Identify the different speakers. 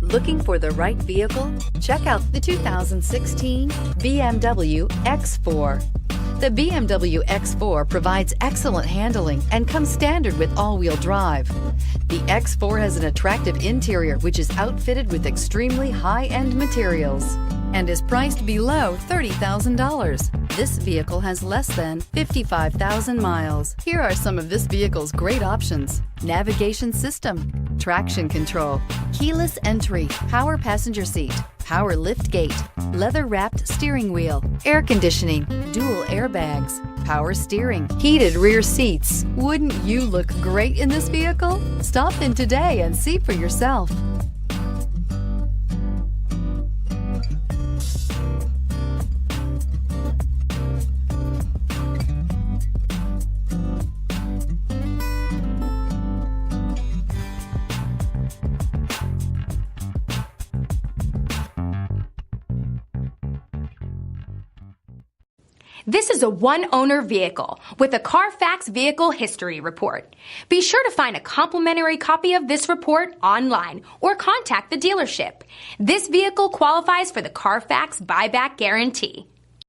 Speaker 1: Looking for the right vehicle? Check out the 2016 BMW X4. The BMW X4 provides excellent handling and comes standard with all-wheel drive. The X4 has an attractive interior which is outfitted with extremely high-end materials and is priced below $30,000. This vehicle has less than 55,000 miles. Here are some of this vehicle's great options: navigation system, traction control, keyless entry, power passenger seat, power lift gate, leather-wrapped steering wheel, air conditioning, dual airbags, power steering, heated rear seats. Wouldn't you look great in this vehicle? Stop in today and see for yourself.
Speaker 2: This is a one-owner vehicle with a Carfax Vehicle History Report. Be sure to find a complimentary copy of this report online or contact the dealership. This vehicle qualifies for the Carfax Buyback Guarantee.